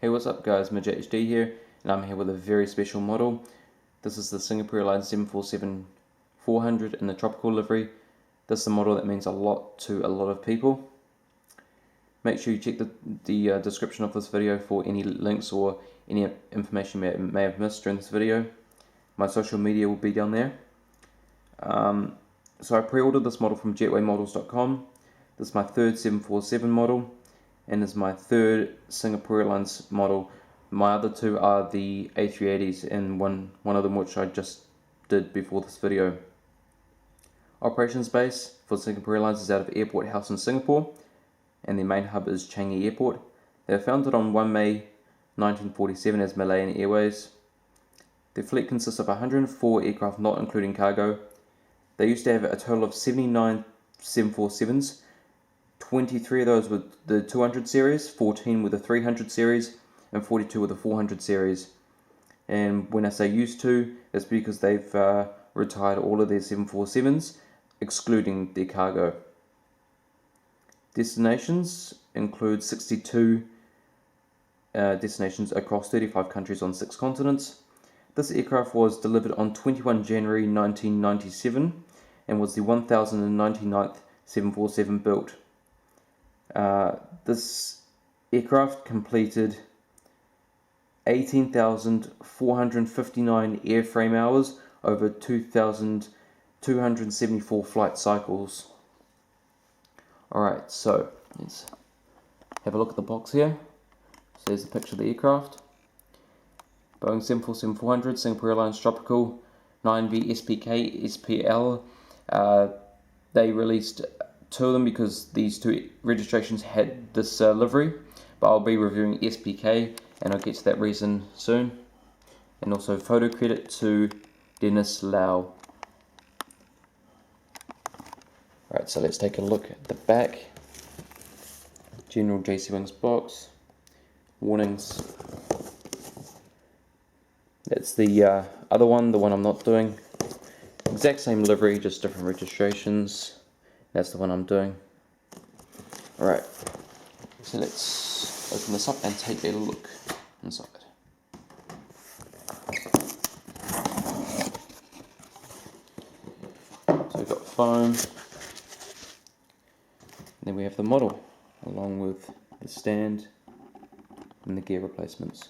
Hey, what's up guys, Midge HD here, and I'm here with a very special model. This is the Singapore Airlines 747-400 in the tropical livery. This is a model that means a lot to a lot of people. Make sure you check the description of this video for any links or any information you may have missed during this video. My social media will be down there. So I pre-ordered this model from jetwaymodels.com. This is my third 747 model, and is my third Singapore Airlines model. My other two are the A380s, and one of them which I just did before this video. Operations base for Singapore Airlines is out of Airport House in Singapore, and their main hub is Changi Airport. They were founded on 1 May 1947 as Malayan Airways. Their fleet consists of 104 aircraft, not including cargo. They used to have a total of 79 747s. 23 of those were the 200 series, 14 were the 300 series, and 42 were the 400 series. And when I say used to, it's because they've retired all of their 747s, excluding their cargo. Destinations include 62 destinations across 35 countries on 6 continents. This aircraft was delivered on 21 January 1997 and was the 1099th 747 built. This aircraft completed 18,459 airframe hours over 2,274 flight cycles. Alright, so let's have a look at the box here. So there's a picture of the aircraft. Boeing 747-400, Singapore Airlines Tropical, 9V-SPK, SPL. They released 2 of them because these 2 registrations had this livery, but I'll be reviewing SPK and I'll get to that reason soon. And also photo credit to Dennis Lau. Right, so let's take a look at the back. General JC Wings box. Warnings. That's the other one, the one I'm not doing. Exact same livery, just different registrations. That's the one I'm doing. Alright, so let's open this up and take a look inside. So we've got foam, and then we have the model, along with the stand and the gear replacements.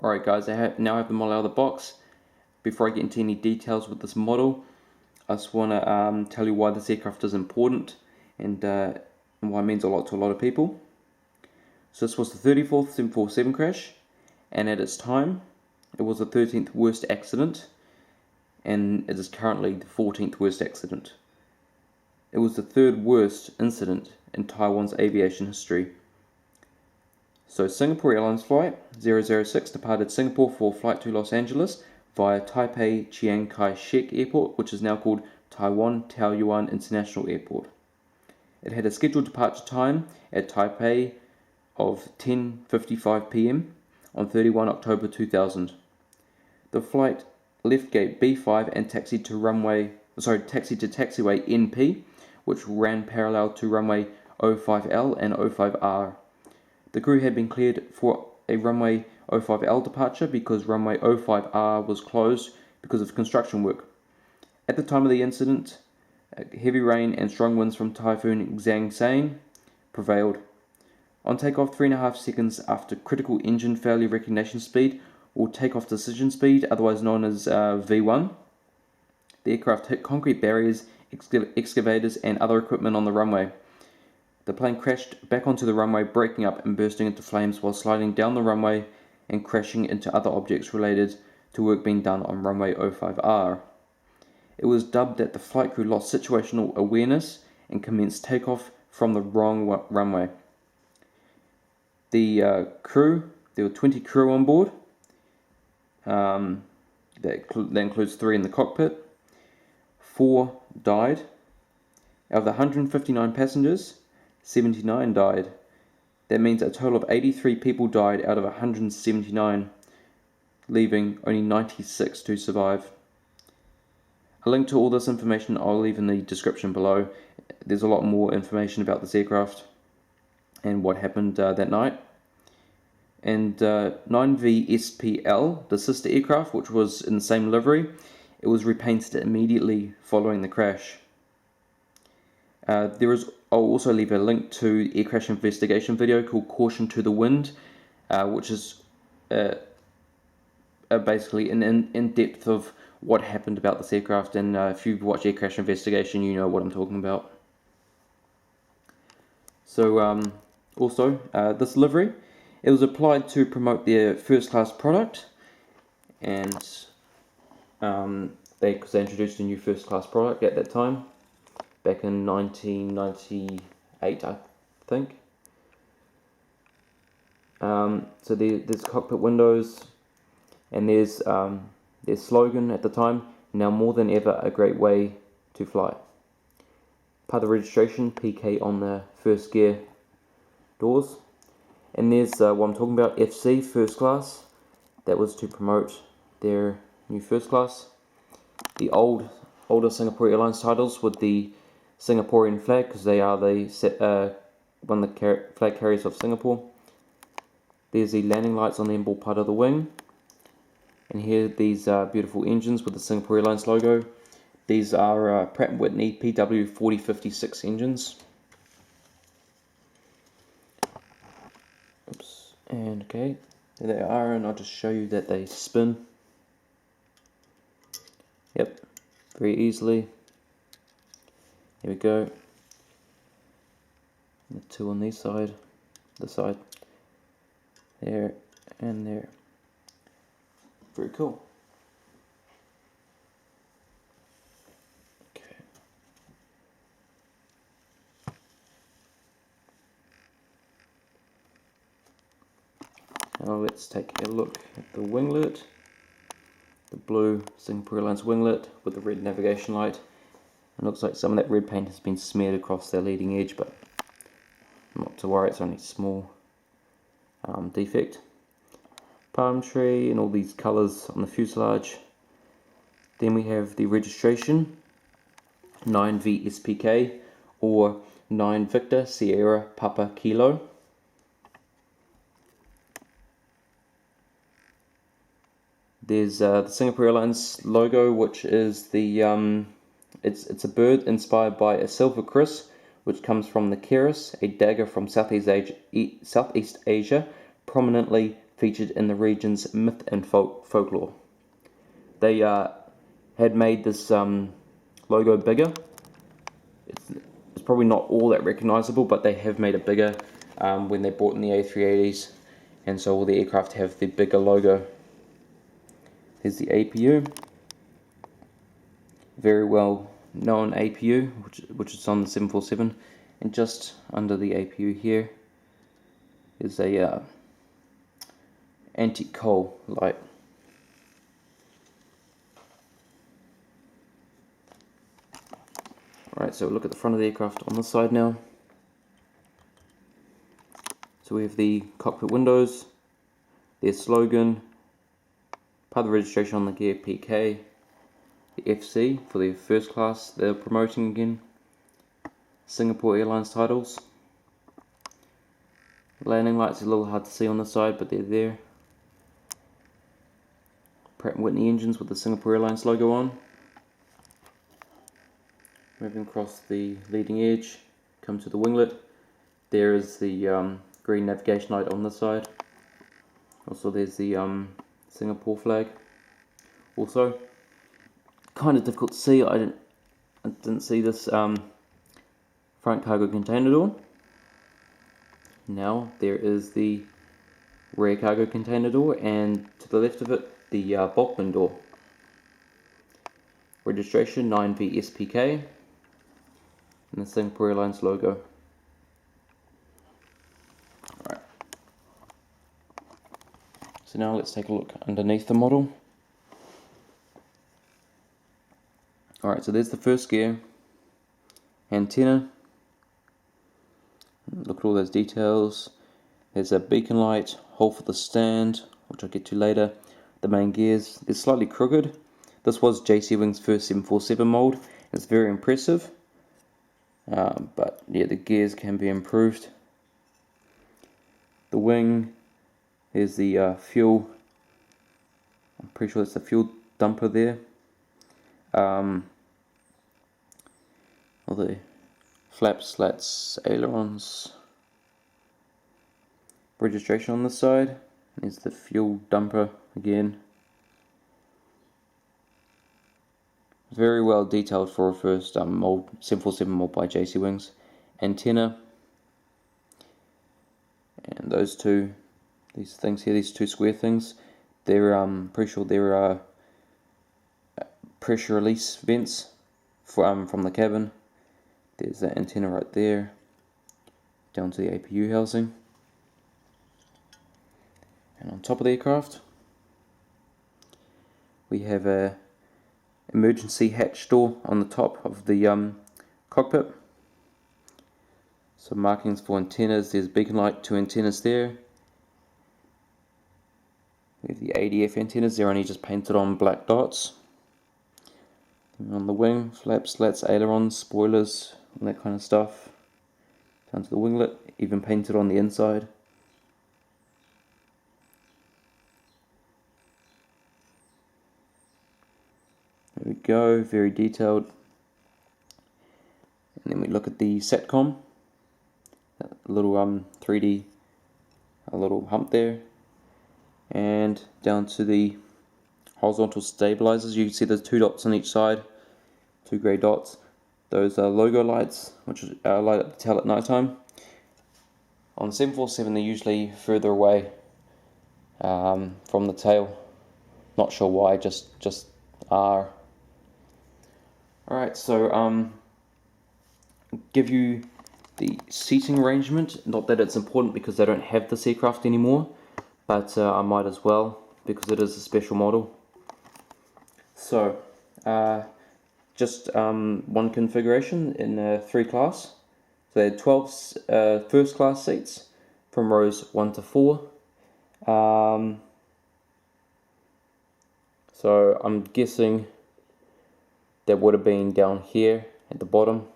Alright guys, now I have the model out of the box. Before I get into any details with this model, I just want to tell you why this aircraft is important and why it means a lot to a lot of people. So this was the 34th 747 crash, and at its time it was the 13th worst accident, and it is currently the 14th worst accident. It was the 3rd worst incident in Taiwan's aviation history. So Singapore Airlines flight 006 departed Singapore for flight to Los Angeles via Taipei Chiang Kai-shek Airport, which is now called Taiwan Taoyuan International Airport. It had a scheduled departure time at Taipei of 10:55 p.m. on 31 October 2000. The flight left gate B5 and taxied to taxiway NP, which ran parallel to runway 05L and 05R. The crew had been cleared for a runway 05L departure because runway 05R was closed because of construction work. At the time of the incident, heavy rain and strong winds from Typhoon Xiangsane prevailed. On takeoff 3.5 seconds after critical engine failure recognition speed, or takeoff decision speed, otherwise known as V1, the aircraft hit concrete barriers, excavators and other equipment on the runway. The plane crashed back onto the runway, breaking up and bursting into flames while sliding down the runway and crashing into other objects related to work being done on runway 05R. It was dubbed that the flight crew lost situational awareness and commenced takeoff from the wrong runway. The crew, there were 20 crew on board. That includes 3 in the cockpit. 4 died. Out of the 159 passengers, 79 died. That means a total of 83 people died out of 179, leaving only 96 to survive. A link to all this information I'll leave in the description below. There's a lot more information about this aircraft. and what happened that night. And 9V-SPL, the sister aircraft, which was in the same livery, it was repainted immediately following the crash. I'll also leave a link to the air crash investigation video called Caution to the Wind, which is basically an in-depth of what happened about this aircraft, and if you've watched air crash investigation, you know what I'm talking about. So also this livery, it was applied to promote their first class product, and because they introduced a new first class product at that time, back in 1998, I think. So there's cockpit windows, and there's their slogan at the time: "Now more than ever, a great way to fly." Part of the registration, PK on the first gear doors. And there's what I'm talking about, FC, first class. That was to promote their new first class. The older Singapore Airlines titles with the Singaporean flag, because they are one of the flag carriers of Singapore. There's the landing lights on the inboard part of the wing. And here these beautiful engines with the Singapore Airlines logo. These are Pratt & Whitney PW4056 engines. Oops, and okay, there they are, and I'll just show you that they spin. Yep, very easily. Here we go. The two on this side, there, and there. Very cool. Okay. Now let's take a look at the winglet. The blue Singapore Airlines winglet with the red navigation light. It looks like some of that red paint has been smeared across their leading edge, but not to worry, it's only a small defect. Palm tree and all these colours on the fuselage. Then we have the registration, 9V-SPK, or 9 Victor Sierra Papa Kilo. There's the Singapore Airlines logo, which is the it's a bird inspired by a silver kriss, which comes from the keris, a dagger from Southeast Asia, prominently featured in the region's myth and folklore. They had made this logo bigger. It's probably not all that recognizable, but they have made it bigger when they brought in the A380s, and so all the aircraft have the bigger logo. Here's the APU, very well known APU, which is on the 747, and just under the APU here is a anti-coal light. Alright, so look at the front of the aircraft on this side now. So we have the cockpit windows, their slogan, part of the registration on the gear, PK, the FC for their first class they're promoting again, Singapore Airlines titles. Landing lights are a little hard to see on the side, but they're there. Pratt & Whitney engines with the Singapore Airlines logo on. Moving across the leading edge, come to the winglet. There is the green navigation light on this side. Also there's the Singapore flag. Also, kind of difficult to see. I didn't see this front cargo container door. Now there is the rear cargo container door, and to the left of it the bulk bin door. Registration 9V-SPK and the Singapore Airlines logo. Alright. So now let's take a look underneath the model. Alright, so there's the first gear, antenna. Look at all those details. There's a beacon light, hole for the stand, which I'll get to later. The main gears, they're slightly crooked. This was JC Wing's first 747 mold. It's very impressive. But yeah, the gears can be improved. the wing. There's the fuel. I'm pretty sure it's the fuel dumper there. All the flaps, slats, ailerons. Registration on this side. There's the fuel dumper again. Very well detailed for a first mold, 747 mold by JC Wings. Antenna. And those two, these things here, these two square things, they're pretty sure they're pressure release vents from the cabin. There's that antenna right there, down to the APU housing. And on top of the aircraft, we have a emergency hatch door on the top of the cockpit. Some markings for antennas. There's beacon light, 2 antennas there. We have the ADF antennas, they're only just painted on black dots. And on the wing, flaps, slats, ailerons, spoilers, and that kind of stuff. Down to the winglet, even painted on the inside. There we go, very detailed. And then we look at the SATCOM. That little 3D, a little hump there. And down to the horizontal stabilizers. You can see there's 2 dots on each side, 2 grey dots. Those are logo lights, which light up the tail at night time. On the 747, they're usually further away from the tail. Not sure why, just are. Alright, so give you the seating arrangement. Not that it's important because they don't have this aircraft anymore, but I might as well because it is a special model. So just one configuration in 3 class. So they had 12 first class seats from rows 1 to 4. So I'm guessing that would have been down here at the bottom.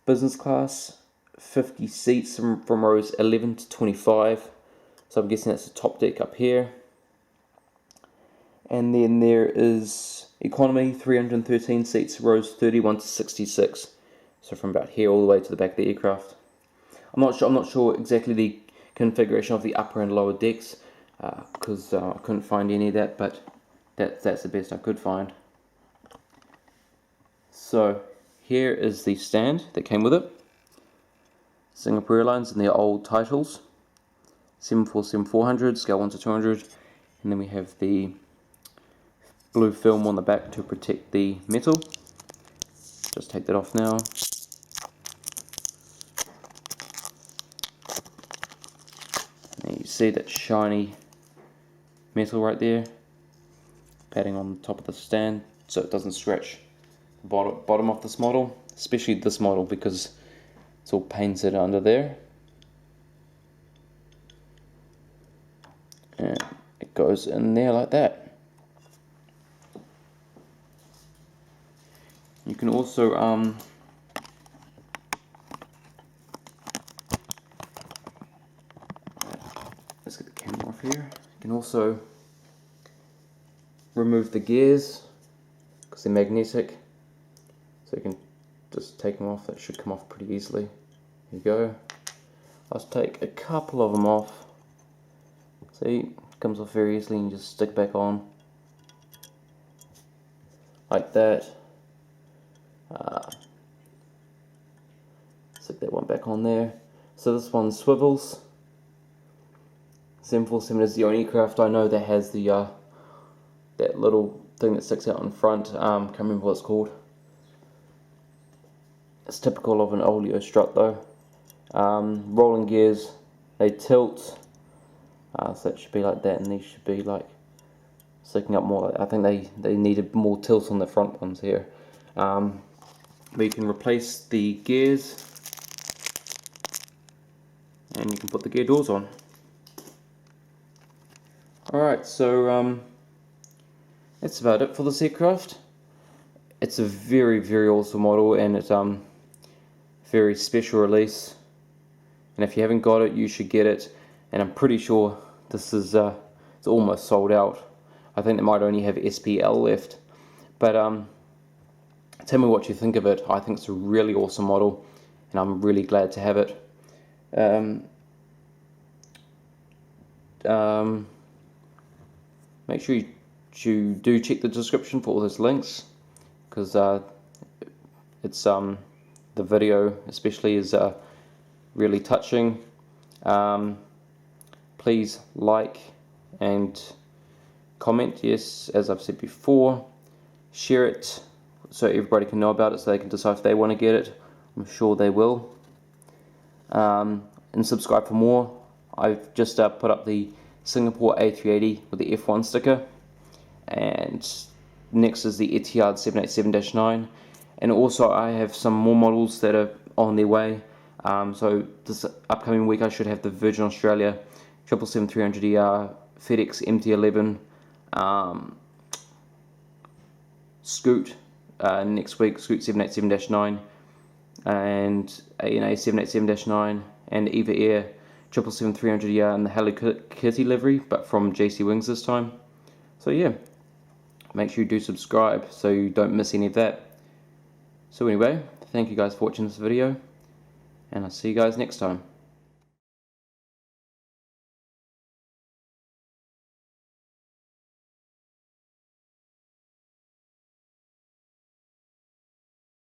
Business class, 50 seats from rows 11 to 25. So I'm guessing that's the top deck up here. And then there is economy, 313 seats, rows 31 to 66. So from about here all the way to the back of the aircraft. I'm not sure exactly the configuration of the upper and lower decks because I couldn't find any of that, but that's the best I could find. So here is the stand that came with it. Singapore Airlines and their old titles. 747-400, scale 1 to 200. And then we have the blue film on the back to protect the metal. Just take that off now. And you see that shiny metal right there. Padding on the top of the stand so it doesn't scratch the bottom of this model, especially this model because it's all painted under there. And it goes in there like that. You can also let's get the camera off here. You can also remove the gears because they're magnetic, so you can just take them off. That should come off pretty easily. There you go. I'll take a couple of them off. See, it comes off very easily and you just stick back on like that. Stick that one back on there. So this one swivels. 747 is the only aircraft I know that has the that little thing that sticks out in front. Can't remember what it's called. It's typical of an oleo strut though. Rolling gears, they tilt. So that should be like that, and these should be like sticking up more. I think they needed more tilt on the front ones here. But you can replace the gears, and you can put the gear doors on. Alright, so that's about it for this aircraft. It's a very, very awesome model, and it's very special release. And if you haven't got it, you should get it. and I'm pretty sure this is it's almost sold out. I think they might only have SPL left, but tell me what you think of it. I think it's a really awesome model, and I'm really glad to have it. Make sure you do check the description for all those links, because it's the video especially is really touching. Please like and comment, yes, as I've said before. Share it so everybody can know about it, so they can decide if they want to get it. I'm sure they will. And subscribe for more. I've just put up the Singapore A380 with the F1 sticker, and next is the Etihad 787-9, and also I have some more models that are on their way. So this upcoming week I should have the Virgin Australia 777-300ER, FedEx MT-11, Scoot next week, Scoot 787-9, and ANA 787-9, and Eva Air 777-300ER and the Hello Kitty livery, but from JC Wings this time. So yeah, make sure you do subscribe so you don't miss any of that. So anyway, thank you guys for watching this video, and I'll see you guys next time.